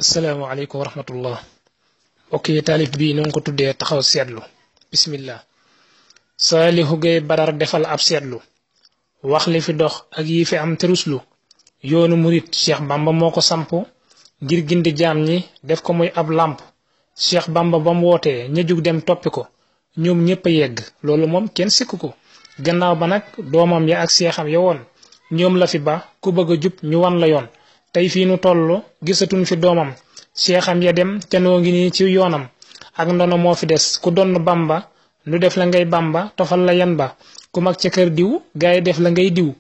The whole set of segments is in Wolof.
asalaamaaleykum wa rahmatullah mbokk yi taalif bii nu ngi ko tuddee taxaw seetlu bismillah Saalihu Gey Badar defal ab seetlu wax li fi dox ak yi fi am te ruslu yoonu murit Cheikh Bamba moo ko samp ngir gindi jaam ñi def ko muy ab làmp Cheikh Bamba bam wootee ña jug dem toppi ko ñoom ñépp a yegg loolu moom kenn sikku ko gannaaw ba nag doomam ya ak seexam ya woon ñoom la fi ba ku bëgg a jub ñu wan la yoon tey fii nu toll gisatuñ fi doomam seexam ya dem ca noo ngi nii ci yoonam ak ndono moo fi des ku donn Bamba nu def la ngay Bamba tofal la yan ba ku mag ca kër diw gaay def la ngay diw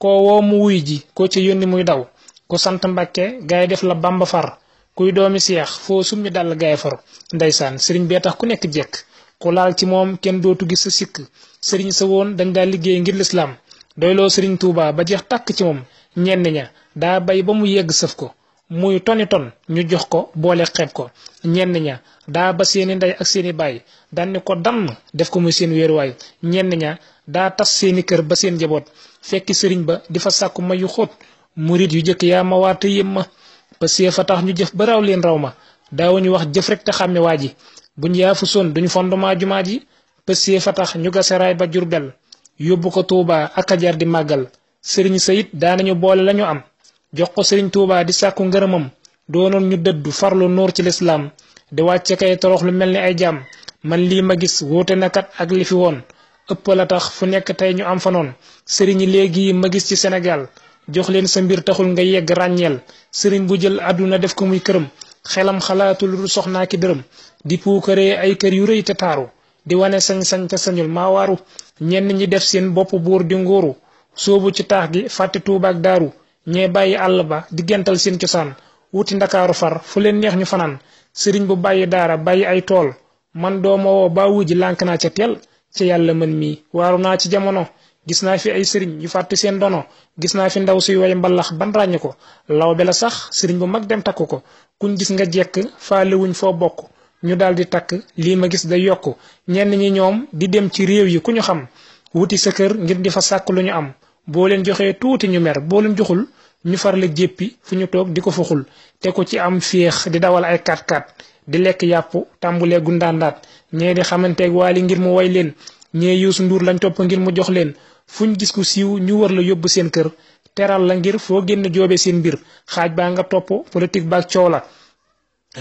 koo woo mu wuy ji ko ci yónni muy daw ku sant Mbàkke gaay def la Bamba far kuy doomi seex foo summi dal gaay far ndeysaan sëriñ bee tax ku nekk jekk ku laal ci moom kenn dootu gis sa sikk sëriñ sa woon dañ daa liggéey ngir lislaam doyloo sëriñ Tuuba ba jeex tàkk ci moom ñenn ña daa bay ba mu yegg sëf ko muy toni ton ñu jox ko boole xeeb ko ñenn ña daa ba seeni ndey ak seeni baay danni ko dann def ko muy seen wéeruwaay ñenn ña daa tas seeni kër ba seen njaboot fekki sëriñ ba di fa sàkku may yu xóot murit yu jëkk yaa ma waate yém ma ba see fa tax ñu jëf ba raw leen raw ma daawuñu wax jëf rek te xàmme waa ji buñ yaafu soon duñu fondement jumaa ji ba see fa tax ñu gaseraay ba Jurbel yóbbu ko Tuuba ak a jar di màggal sëriñ sayit daanañu boole lañu am jox ko sëriñ Tuuba di sàkku ngërëmam doonoon ñu dëddu farlu nuur ci lislaam di wàcce kay torox lu mel ni ay jaam man lii ma gis wóote na kat ak li fi woon ëpp la tax fu nekk tey ñu am fa noon sëriñ yi léegi ma gis ci Sénégal jox leen sa mbir taxul nga yegg ràññeel sëriñ bu jël àdduna def ko muy këram xelam xalaatul lu soxnaa ki dërëm di puukaree ay kër yu rëy te taaru di wane sañ-sañ te sañul maa waaru ñenn ñi def seen bopp buur di nguuru soobu ci taax gi fàtte Tuuba ak Daaru ñee bàyyi àll ba di gental seen cosaan wuti Ndakaaru far fu leen neex ñu fanaan sëriñ bu bàyyi daara bàyyi ay tool man dooma woo ba wuji lànk naa ca teel ca yàlla mën mii waaru naa ci jamono gis naa fi ay sëriñ yu fàtte seen dono gis naa fi ndaw suy way mbalax ban ràññ ko lawbe la sax sëriñ bu mag dem takk ko kuñ gis nga jekk faalewuñ foo bokk ñu daldi takk lii ma gis day yokk ñenn ñi ñoom di dem ci réew yi ku ñu xam wuti sa kër ngir di fa sàkk lu ñu am boo leen joxee tuuti ñu mer boo leen joxul ñu farle jéppi fu ñu toog di ko fuxul te ko ci am féex di dawal ay 4x4 di lekk yàpp tàmbulee gundaandaat ñee di xamanteeg waali ngir mu way leen ñee Yuusu Nduur lañ topp ngir mu jox leen fuñ gis ku siiw ñu war la yóbbu seen kër teral la ngir foo génn joobe seen mbir xaaj baa nga topp politique baak coow la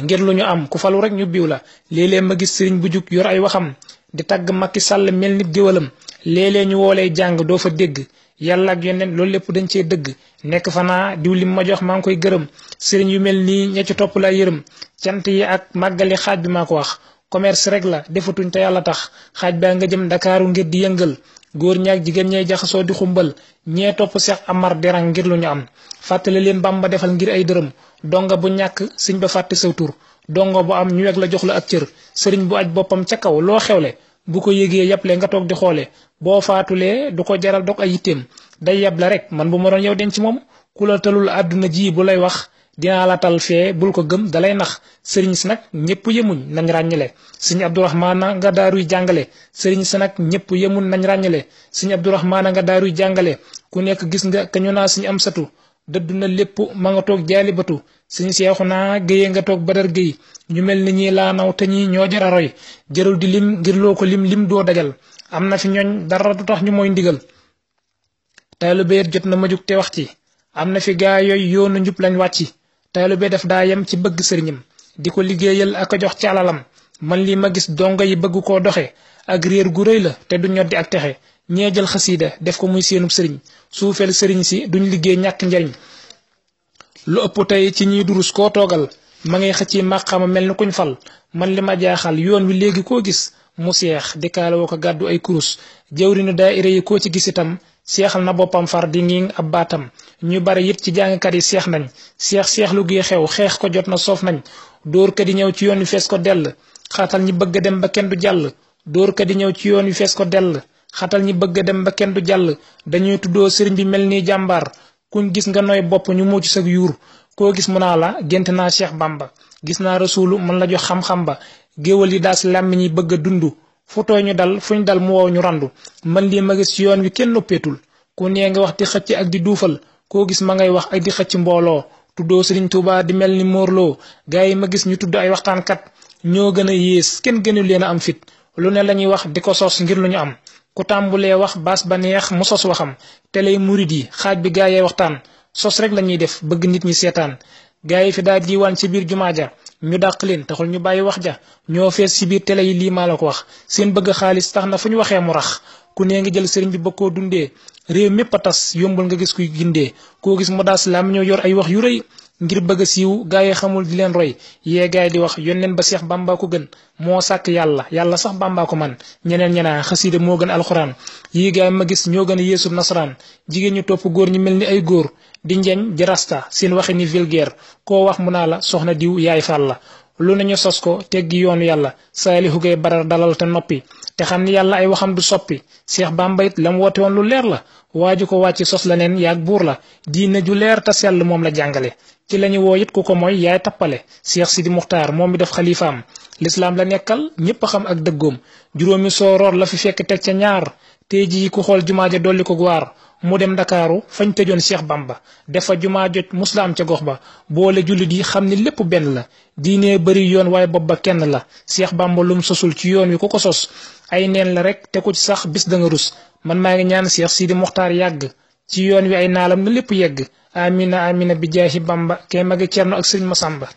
ngir lu ñu am ku falu rek ñu biw la léeg-léeg ma gis sëriñ bu jug yor ay waxam di tagg Macky Sall mel nit géwalam léeg-léeg ñu woolee jàng doo fa dégg yàlla ak yeneen loolu lépp dañ cee dëgg nekk fanaa diw lim ma jox maa ngi koy gërëm sëriñ yu mel nii ña ci topp la yërëm cant yi ak màggali xaaj bi maa ko wax commerce rek la defatuñ te yàlla tax xaaj baa nga jëm Ndakaaru ngir di yëngal góor ñaak jigéen ñay jaxasoo di xumbal ñee topp Seex Amar derang ngir lu ñu am fàttale leen Bamba defal ngir ay dërëm donga bu ñàkk sëñ ba fàtte saw tur donga bu am ñu weg la jox la ak cër sëriñ bu aj boppam ca kaw loo xewle bu ko yégee yàpple nga toog di xoole boo faatulee du ko jaral dog ay yitteem day yab la rek man bu ma doon yow den ci moom ku la talul àdduna ji bu lay wax dinaa la tal fee bul ko gëm dalay nax sëriñ si nag ñëpp yemuñ nañ ràññale sëñ Abdourahmaana nga daaruy jàngale sëriñ si nag ñëpp yemuñ nañ ràññale sëñ Abdourahmaana nga daaruy jàngale ku nekk gis nga kañu naa sëñ am satu dëddu na lépp ma nga toog jaali batu sëñ seexu naa géyee nga toog Badar Géy ñu mel ni ñi laa naw te ñi ñoo jara roy jërul di lim ngir loo ko lim doo dajal am na fi ñooñ dara du tax ñu mooy ndigal taalibe jot na ma jug te wax ci am na fi gaa yooyu yoonu njub lañ wàcci taalibe def daa yem ci bëgg sëriñam di ko liggéeyal ak a jox ci alalam man li ma gis dongo yi bëgg koo doxe ak réer gu rëy la te du ñoddi ak texe ñee jël xasiida def ko muy seenub sëriñ suufeel sëriñ si duñ liggéey ñàkk njariñ lu ëpp tey ci ñiy durus koo toogal ma ngay xëcci màqama mel ni kuñ fal man li ma jaaxal yoon wi léegi koo gis mu seex di kaalawoo ko gàddu ay kurus jëwrinu daayira yi koo ci gis itam seexal na boppam far di ngi ab baatam ñu bari it ci jàngkat yi seex nañ seex lu gi xew xeex ko jot na soof nañ dóor ka di ñëw ci yoon wi fees ko dell xatal ñi bëgg dem ba kenn du jàll dóor ka di ñëw ci yoon wi fees ko dell xatal ñi bëgg dem ba kenn du jàll dañuy tuddoo sëriñ bi mel nii jàmbaar kuñ gis nga nooy bopp ñu muuc sag yuur koo gis mu naa la gént naa Cheikh Bamba gis naa rasulu man la jox xam-xam ba géwal yi daas làmmiñ ñi bëgg a dund fu tooy ñu dal fuñ dal mu wow ñu randu man lii ma gis ci yoon wi kenn noppeetul ku nee nga wax di xëcc ak di duufal koo gis ma ngay wax ak di xëcc mbooloo tuddoo Sëriñ Tuubaa di mel ni moorloo gaa yi ma gis ñu tudd ay waxtaankat ñoo gën a yées kenn gënu leen a am fit lu ne lañuy wax di ko sos ngir lu ñu am ku tàmbulee wax baas ba neex mu sos waxam te lay murid yi xaaj bi gaa yee waxtaan sos rek lañuy def bëgg nit ñi seetaan gaa yi fi daa diiwaan ci biir jumaa ja ñu dàq leen taxul ñu bàyyi wax ja ñoo fees ci biir télé yi lii maa la ko wax seen bëgg xaalis tax na fu ñu waxee mu rax ku nee ngi jël sëriñ bi bëgg koo dundee réew mépp a tas yombul nga gis kuy gindee koo gis mu daas lam ñoo yor ay wax yu rëy ngir bëgg a siiw gaa yi xamul di leen roy yee gaay di wax yónneen ba Seex Bàmba ko gën moo sàkk yàlla sax Bàmba ko man ñeneen ñenaa xasiida moo gën alxuraan yii gaay ma gis ñoo gën a yeesu nasaraan jigéen ñu topp góor ñi mel ni ay góor di njeñ di rasta seen waxi ni vulgaire koo wax mu naa la soxna diw yaay fàl la lu nañu sos ko teggi yoonu yàlla Saalihu Gay Badar dalal te noppi te xam ni yàlla ay waxam du soppi Seex Bàmba it la mu woote woon lu leer la waaju ko wàcc sos la neen yaag buur la diine ju leer te sell moom la jàngale ci lañu woo it ku ko mooy yaay tappale Seex Sidi Muxtaar moom mi def xalifaam lislaam la nekkal ñépp a xam ak dëggoom juróomi sooroor la fi fekk teg ca ñaar tey jii ku xool jumaa ja dolli ko waar mu dem Ndakaaru fañ tëjoon Seex Bàmba defa jumaa joj musla am ca gox ba boole jullit yi xam ni lépp benn la diine bari yoon waaye bopp ba kenn la Seex Bàmba lum sosul ci yoon wi ku ko sos ay neen la rek te ku ci sax bis da nga rus man maa ngi ñaan Seex Sidi Muxtaar yàgg ci yoon wi ay naalam na lépp yegg amina amina bi jaahi Bàmba kay magi Cerno ak Sëriñ Masamba